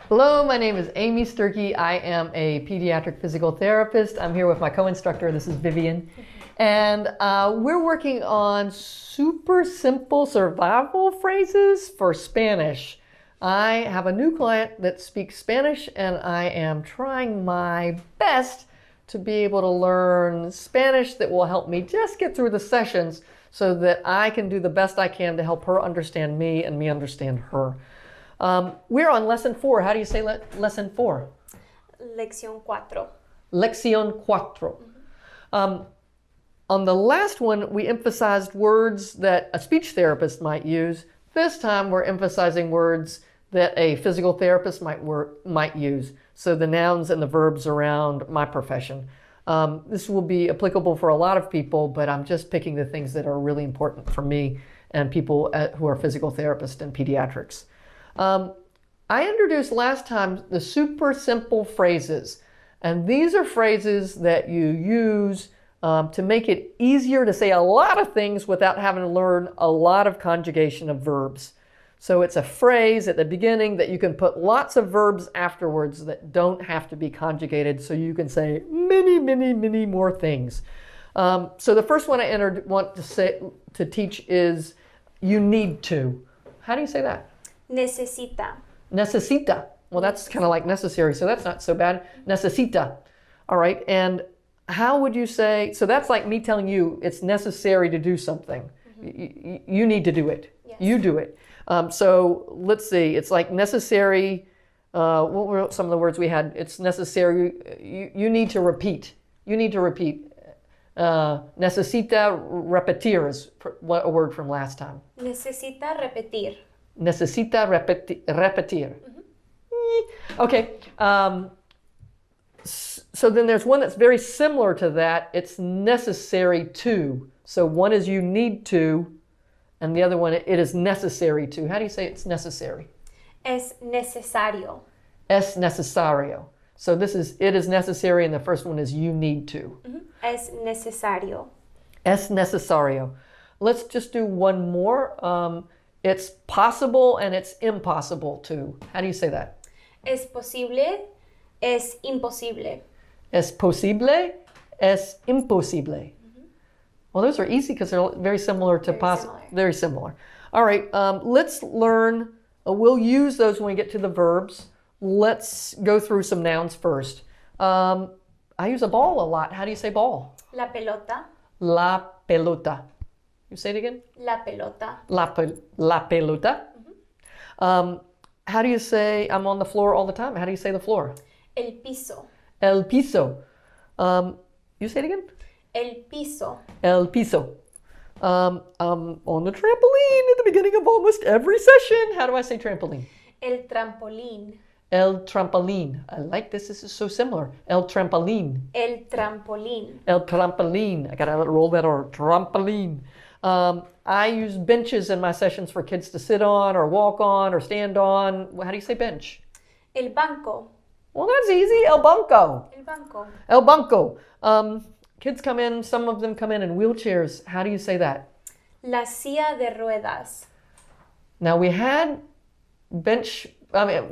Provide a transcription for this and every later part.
Hello, my name is Amy Sturkey. I am a pediatric physical therapist. I'm here with my co-instructor. This is Vivian. And we're working on super simple survival phrases for Spanish. I have a new client that speaks Spanish, and I am trying my best to be able to learn Spanish that will help me just get through the sessions so that I can do the best I can to help her understand me and me understand her. We're on lesson 4. How do you say lesson 4? Lección 4. Lección 4. On the last one, we emphasized words that a speech therapist might use. This time, we're emphasizing words that a physical therapist might use. So the nouns and the verbs around my profession. This will be applicable for a lot of people, but I'm just picking the things that are really important for me and people who are physical therapists and pediatrics. I introduced last time the super simple phrases, and these are phrases that you use to make it easier to say a lot of things without having to learn a lot of conjugation of verbs. So it's a phrase at the beginning that you can put lots of verbs afterwards that don't have to be conjugated, so you can say many more things. So the first one I want to teach is you need to. How do you say that? Necesita. Necesita. Well, that's kind of like necessary, so that's not so bad. Necesita. All right, and how would you say, so that's like me telling you it's necessary to do something. Mm-hmm. You need to do it. Yes. You do it. So let's see, it's like necessary, what were some of the words we had? It's necessary, you need to repeat. You need to repeat. Necesita repetir is a word from last time. Necesita repetir. Necesita repetir. Mm-hmm. Okay. So then there's one that's very similar to that. It's necessary to. So one is you need to, and the other one, it is necessary to. How do you say it's necessary? Es necesario. Es necesario. So this is, it is necessary, and the first one is you need to. Mm-hmm. Es necesario. Es necesario. Let's just do one more. It's possible and it's impossible to. How do you say that? Es posible, es imposible. Es posible, es imposible. Mm-hmm. Well, those are easy because they're very similar to possible. Very similar. All right, let's learn. We'll use those when we get to the verbs. Let's go through some nouns first. I use a ball a lot. How do you say ball? La pelota. La pelota. You say it again? La pelota. La pelota. Mm-hmm. How do you say I'm on the floor all the time? How do you say the floor? El piso. El piso. You say it again? El piso. El piso. On the trampoline at the beginning of almost every session. How do I say trampoline? El trampolín. El trampoline. I like this. This is so similar. El trampoline. El trampolín. El trampoline. I gotta roll that R. Trampoline. I use benches in my sessions for kids to sit on or walk on or stand on. How do you say bench? El banco. Well, that's easy. El banco. El banco. El banco. Kids come in, some of them come in wheelchairs. How do you say that? La silla de ruedas. Now we had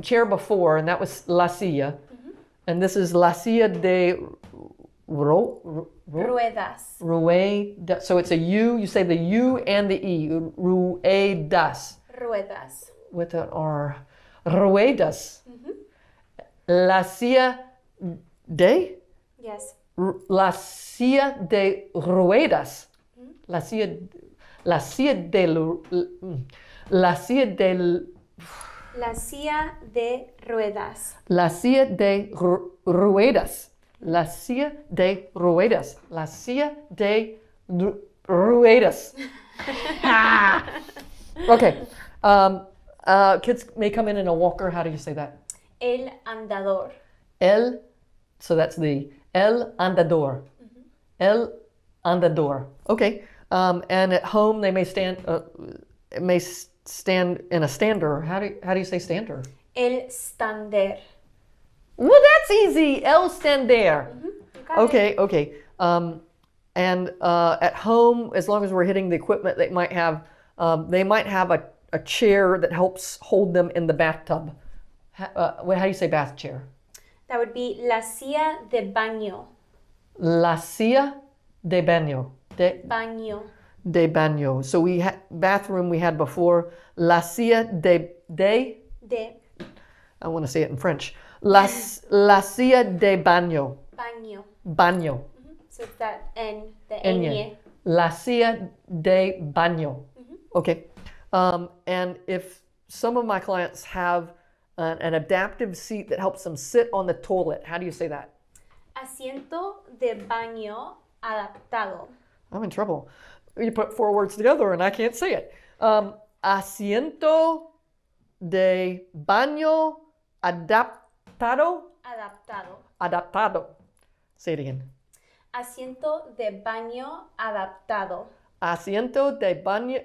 chair before, and that was la silla. Mm-hmm. And this is la silla de ruedas. Ruedas. So it's a U. You say the U and the E. Ruedas. Ruedas. With an R. Ruedas. Mm-hmm. La silla de? Yes. La silla de ruedas. Mm-hmm. La silla de la silla de La silla de ruedas. La silla de ruedas. La silla de ruedas. La silla de ruedas. Okay. Kids may come in a walker. How do you say that? El andador. So that's the el andador. Mm-hmm. El andador. Okay. And at home they may stand in a stander. How do you say stander? El stander. Well, that's easy. El stander. Mm-hmm. Okay. And at home, as long as we're hitting the equipment, they might have a chair that helps hold them in the bathtub. How do you say bath chair? That would be la silla de baño. La silla de baño. Baño. De baño. So we had bathroom we had before. La silla de. De. I want to say it in French. La silla de baño. Baño. Baño. So it's that N, the Ñ. ñ. La silla de baño. Okay. And if some of my clients have an adaptive seat that helps them sit on the toilet, how do you say that? Asiento de baño adaptado. I'm in trouble. You put 4 words together and I can't say it. Asiento de baño adaptado. Adaptado. Adaptado. Say it again. Asiento de baño adaptado. Asiento de baño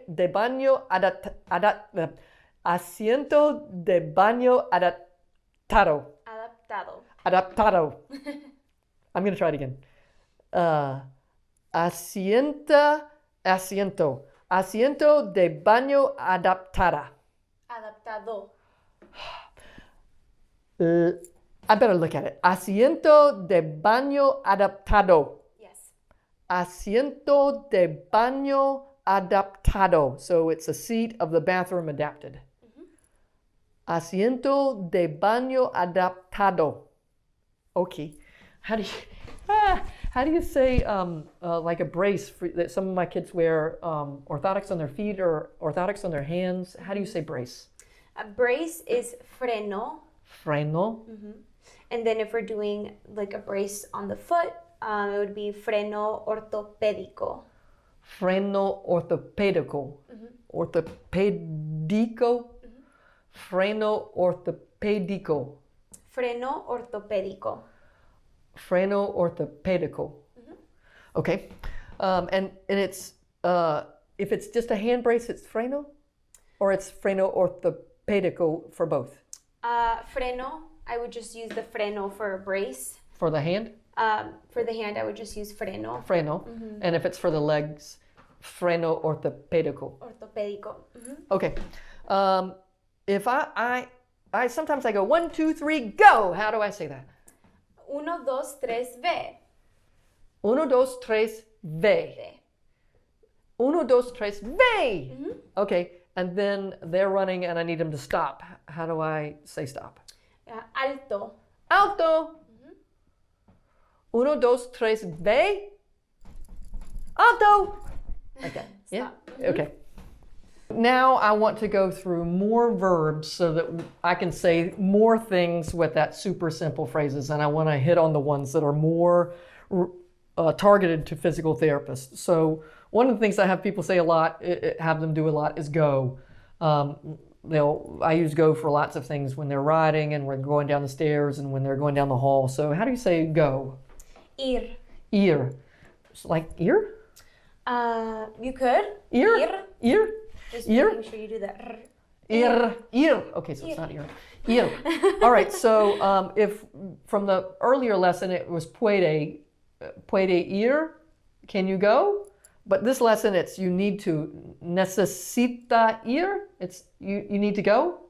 asiento de baño adaptado. Adaptado. Adaptado. I'm going to try it again. Asiento de baño adaptada. Adaptado. I better look at it. Asiento de baño adaptado. Yes. Asiento de baño adaptado. So it's a seat of the bathroom adapted. Asiento de baño adaptado. Okay. How do you say like a brace that some of my kids wear orthotics on their feet or orthotics on their hands? How do you say brace? A brace is freno. Freno. And then if we're doing like a brace on the foot, it would be freno ortopédico. Freno ortopédico. Ortopédico. Freno ortopédico. Freno ortopédico. Freno ortopédico. Okay. And it's if it's just a hand brace, it's freno, or it's freno ortopédico for both. Freno, I would just use the freno for a brace. For the hand? For the hand, I would just use freno. Freno. And if it's for the legs, freno ortopédico. Ortopédico. Okay. If I sometimes I go 1, 2, 3, go. How do I say that? 1, 2, 3, ve. 1, 2, 3, ve. 1, 2, 3, ve. Okay. And then they're running and I need them to stop. How do I say stop? Alto. Alto. 1, 2, 3, ve. Alto. Okay. Yeah. Okay. Now I want to go through more verbs so that I can say more things with that super simple phrases. And I want to hit on the ones that are more targeted to physical therapists. So one of the things I have people say a lot, have them do a lot, is go. I use go for lots of things when they're riding and we're going down the stairs and when they're going down the hall. So how do you say go? Ir. Ir. It's like ear? You could. Ear? Ear? Just Ear? making sure you do that. Ear. Ear. Okay, so it's not ear. Ear. All right, so if from the earlier lesson it was puede ir, can you go? But this lesson it's you need to. Necesita ir. It's you need to go.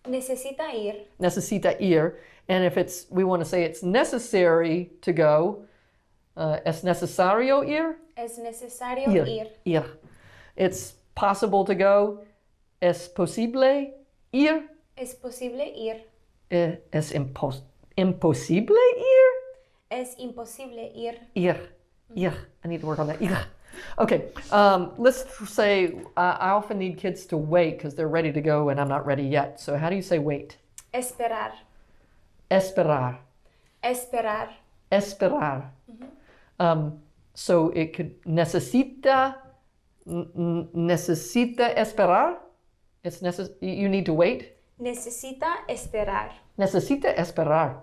Necesita ir. Necesita ir. And if it's we want to say it's necessary to go, es necesario ir. Es necesario ir. Ir. It's possible to go. Es posible ir. Es posible ir. Es imposible ir. Es imposible ir. Ir. Ir. I need to work on that. Ir. Okay. Let's say I often need kids to wait because they're ready to go and I'm not ready yet. So how do you say wait? Esperar. Esperar. Esperar. Esperar. So it could necesita esperar. It's you need to wait. Necesita esperar. Necesita esperar.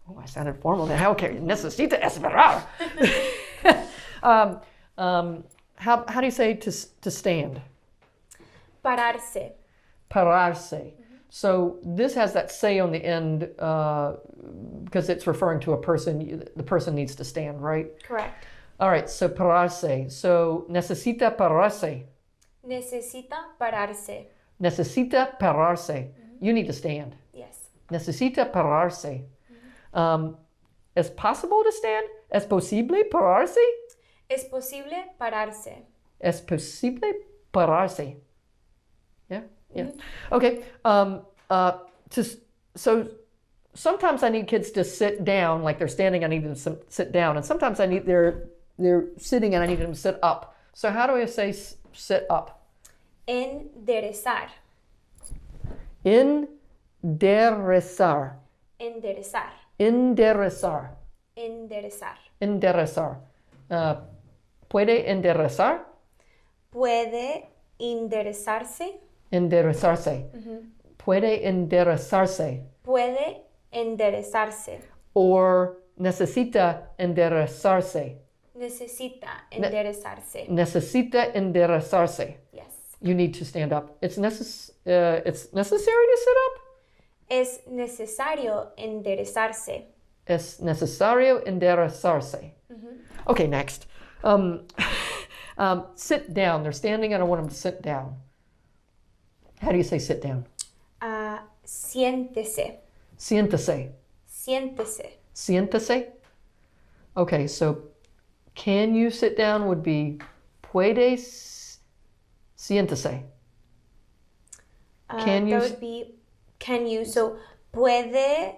Oh, I sounded formal there. Okay, necesita esperar. How do you say to stand? Pararse. Pararse. So this has that se on the end because it's referring to a person. The person needs to stand, right? Correct. All right, so pararse. So necesita pararse. Necesita pararse. Necesita pararse. You need to stand. Yes. necesita pararse. Es possible to stand? Es posible pararse? Es posible pararse. Es posible pararse. Yeah, yeah. Okay. So sometimes I need kids to sit down, like they're standing, I need them to sit down. And sometimes they're sitting and I need them to sit up. So how do I say sit up? Enderezar. Enderezar. Enderezar. Enderezar. Enderezar. Enderezar. ¿Puede enderezar? Puede enderezarse. Enderezarse. Puede enderezarse. Puede enderezarse. Or necesita enderezarse. Necesita enderezarse. Necesita enderezarse. Yes. You need to stand up. It's necessary to sit up? Es necesario enderezarse. Es necesario enderezarse. Okay, next. Sit down. They're standing and I want them to sit down. How do you say sit down? Siéntese. Siéntese. Siéntese. Siéntese. Okay, so can you sit down would be puede siéntese. Can you? That would be can you. So puede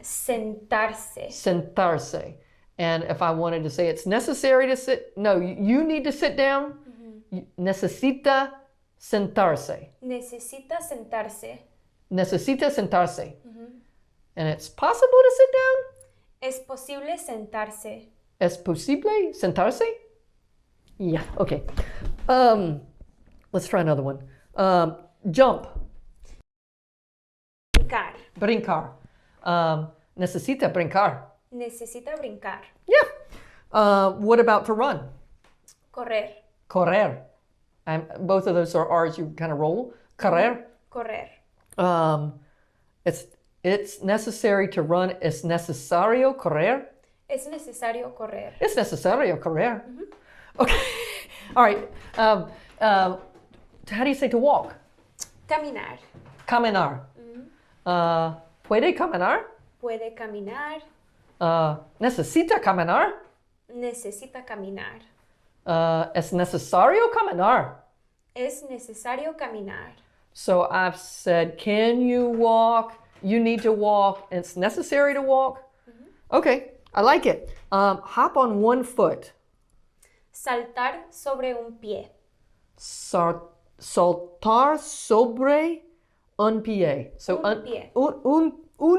sentarse. Sentarse. And if I wanted to say it's necessary to sit, no, you need to sit down. Necesita sentarse. Necesita sentarse. Necesita sentarse. And it's possible to sit down? Es posible sentarse. Es posible sentarse? Yeah, okay. Let's try another one. Jump. Brincar. Brincar. Necesita brincar. Necesita brincar. Yeah. What about to run? Correr. Correr. Both of those are R's you kind of roll. Correr. Correr. It's necessary to run. Es necesario correr. Es necesario correr. Es necesario correr. Okay. All right. How do you say to walk? Caminar. Caminar. Puede caminar? Puede caminar. Necesita caminar? Necesita caminar. Es necesario caminar. Es necesario caminar. So I've said, can you walk? You need to walk. It's necessary to walk. Okay, I like it. Hop on one foot. Saltar sobre un pie. Saltar sobre un pie. So Un pie. Un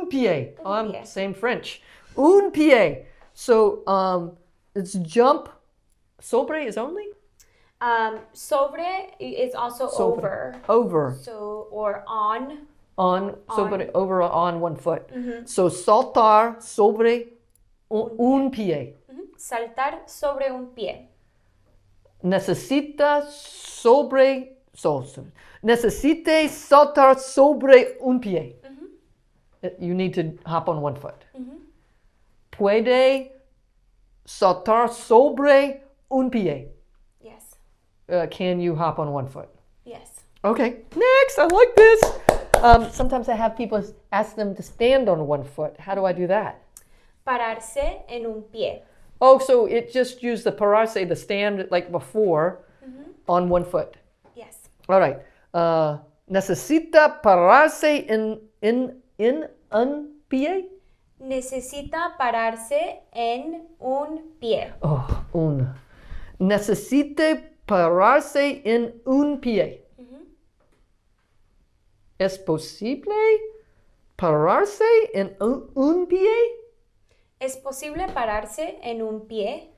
pie. Un pie. Same French. Un pie. So it's jump. Sobre is only? Sobre is also Sobre. over. Over. So, or on. On. Sobre, over on one foot. So saltar sobre un pie. Saltar sobre un pie. Necesita necesite saltar sobre un pie. You need to hop on one foot. Puede saltar sobre un pie. Yes. Can you hop on one foot? Yes. Okay, next, I like this. Sometimes I have people ask them to stand on one foot. How do I do that? Pararse en un pie. Oh, so it just used the pararse, the stand like before, on one foot. Yes. All right. Necesita pararse en un pie? Necesita pararse en un pie. Oh, un. Necesite pararse en un pie. ¿Es posible pararse en un pie? ¿Es posible pararse en un pie?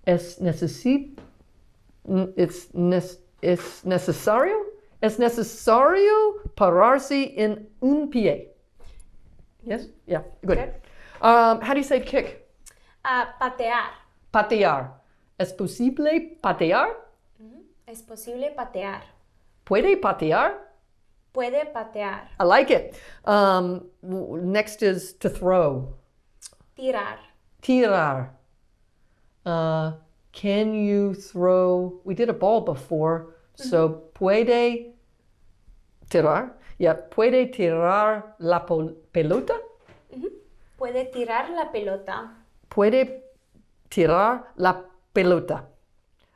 Es necesario? Es necesario pararse en un pie. Yes? Yeah, good. How do you say kick? Patear. Patear. ¿Es posible patear? ¿Es posible patear? ¿Puede patear? Puede patear. I like it. Next is to throw. Tirar. Tirar. Can you throw? We did a ball before. So puede Tirar. Yeah. Puede tirar la pelota. Puede tirar la pelota. Puede tirar la pelota.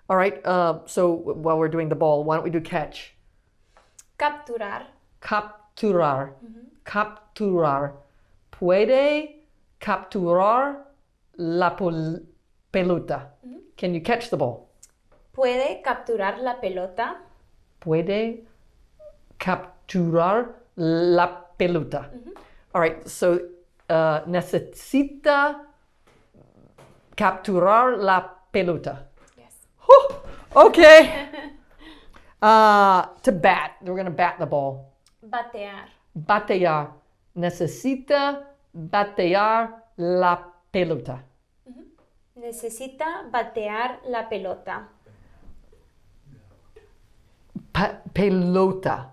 All right. So while we're doing the ball, why don't we do catch? Capturar. Capturar. Capturar. Puede capturar la pelota. Can you catch the ball? Puede capturar la pelota. Puede capturar la pelota. All right, so necesita capturar la pelota. Yes. Whew, okay. To bat, we're going to bat the ball. Batear. Batear. Necesita batear la pelota. Necesita batear la pelota. Pelota.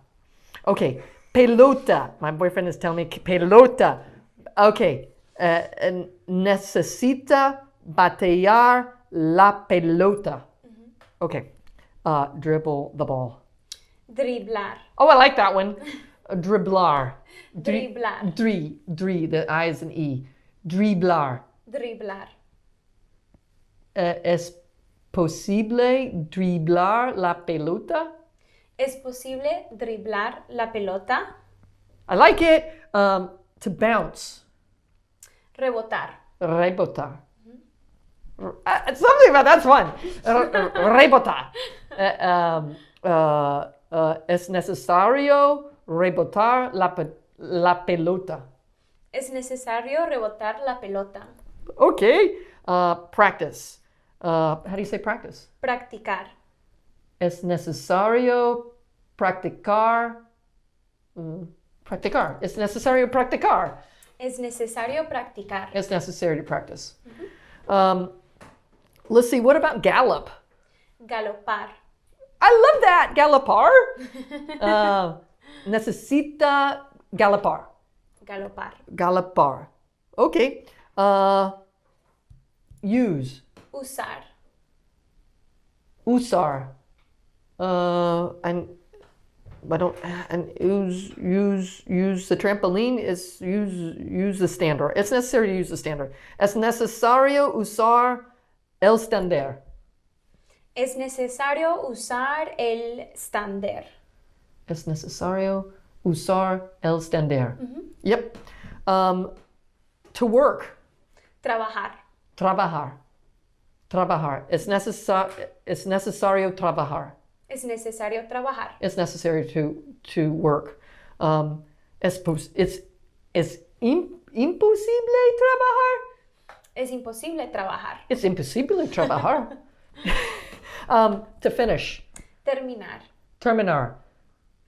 Okay, pelota. My boyfriend is telling me pelota. Okay, necesita batear la pelota. Okay, dribble the ball. Driblar. Oh, I like that one. Dribblar. Driblar. The I is an E. Dribblar. Driblar. Es posible driblar la pelota? ¿Es posible driblar la pelota? I like it. To bounce. Rebotar. Rebotar. Something about that's fun. Rebotar. Es necesario rebotar la pelota. Es necesario rebotar la pelota. Okay. Practice. How do you say practice? Practicar. Es necesario practicar. Practicar. Es necesario practicar. Es necesario practicar. It's necessary to practice. Let's see. What about gallop? Galopar. I love that. Galopar. Necesita galopar. Galopar. Galopar. Okay. Use. Usar. Usar. And use the trampoline is use the standard. It's necessary to use the standard. Es necesario usar el standard. Es necesario usar el estándar. Es necesario usar el standard. Yep. To work. Trabajar. Trabajar. Trabajar. Es necesario trabajar. Es necesario trabajar. It's necessary to work. Es imposible trabajar. Es imposible trabajar. It's imposible trabajar. To finish. Terminar. Terminar.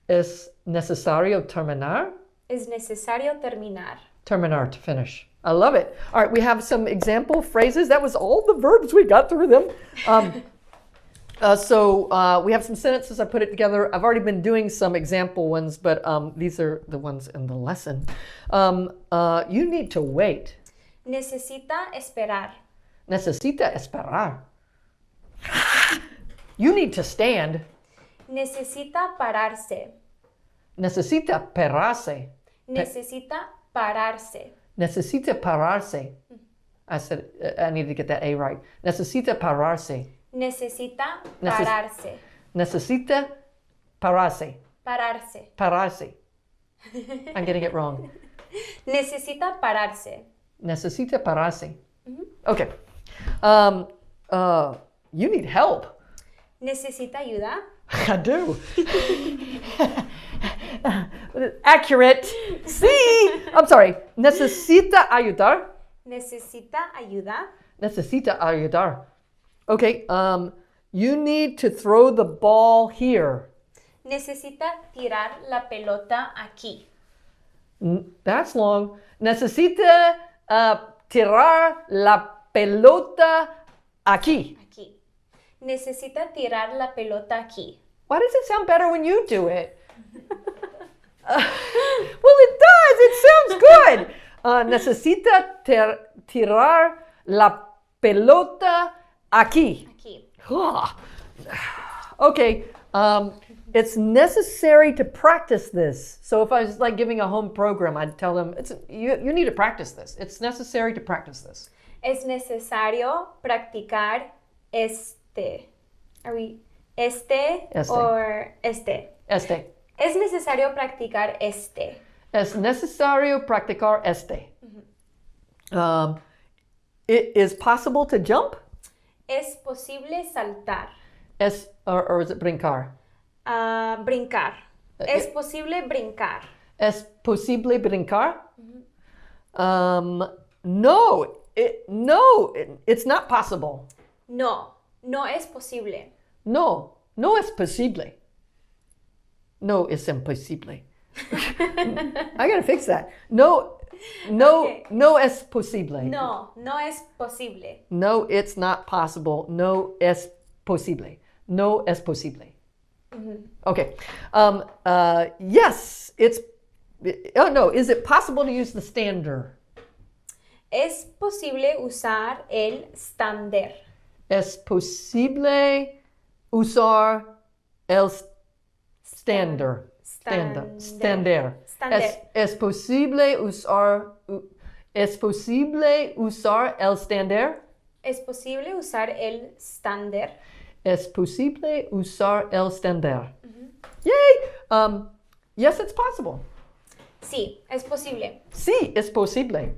Es necesario terminar. Es necesario terminar. Terminar, to finish. I love it. All right, we have some example phrases. That was all the verbs. We got through them. So we have some sentences. I put it together. I've already been doing some example ones, but these are the ones in the lesson. You need to wait. Necesita esperar. Necesita esperar. You need to stand. Necesita pararse. Necesita pararse. Necesita pararse. Necesita pararse. I said, I need to get that A right. Necesita pararse. Necesita pararse. Necesita pararse. Pararse. Pararse. I'm getting it wrong. Necesita pararse. Necesita pararse. Okay. You need help. Necesita ayuda. I do. Accurate. See? I'm sorry. Necesita ayudar. Necesita ayuda. Necesita ayudar. Okay. You need to throw the ball here. Necesita tirar la pelota aquí. That's long. Necesita tirar la pelota aquí. Aquí. Necesita tirar la pelota aquí. Why does it sound better when you do it? Well, it does. It sounds good. Necesita tirar la pelota aquí. Aquí. Okay. It's necessary to practice this. So if I was like giving a home program, I'd tell them, you need to practice this. It's necessary to practice this. Es necesario practicar este. Are we este, or este? Este. Es necesario practicar este. Es necesario practicar este. It is possible to jump? Es posible saltar. Or is it brincar? Brincar. Es posible brincar. Es posible brincar? No, it's not possible. No, no es posible. No es posible. No es imposible. I gotta fix that. No es posible. No es posible. No, it's not possible. No es posible. No es posible. Okay. Yes, it's. Oh no, is it possible to use the stander? Es posible usar el stander. Es posible usar el stander. Stander. Es posible usar. Es posible usar el stander. Es posible usar el stander. Es posible usar el stander. Yay! Yes, it's possible. Sí, es posible. Sí, es posible.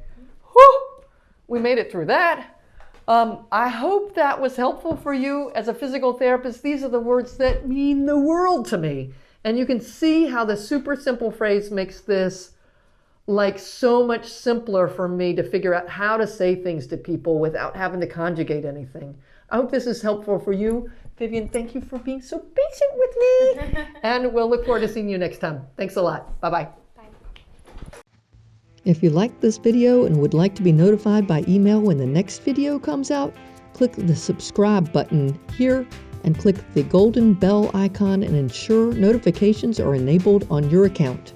Whew! We made it through that. I hope that was helpful for you as a physical therapist. These are the words that mean the world to me. And you can see how the super simple phrase makes this like so much simpler for me to figure out how to say things to people without having to conjugate anything. I hope this is helpful for you. Vivian, thank you for being so patient with me. And we'll look forward to seeing you next time. Thanks a lot. Bye-bye. If you liked this video and would like to be notified by email when the next video comes out, click the subscribe button here and click the golden bell icon and ensure notifications are enabled on your account.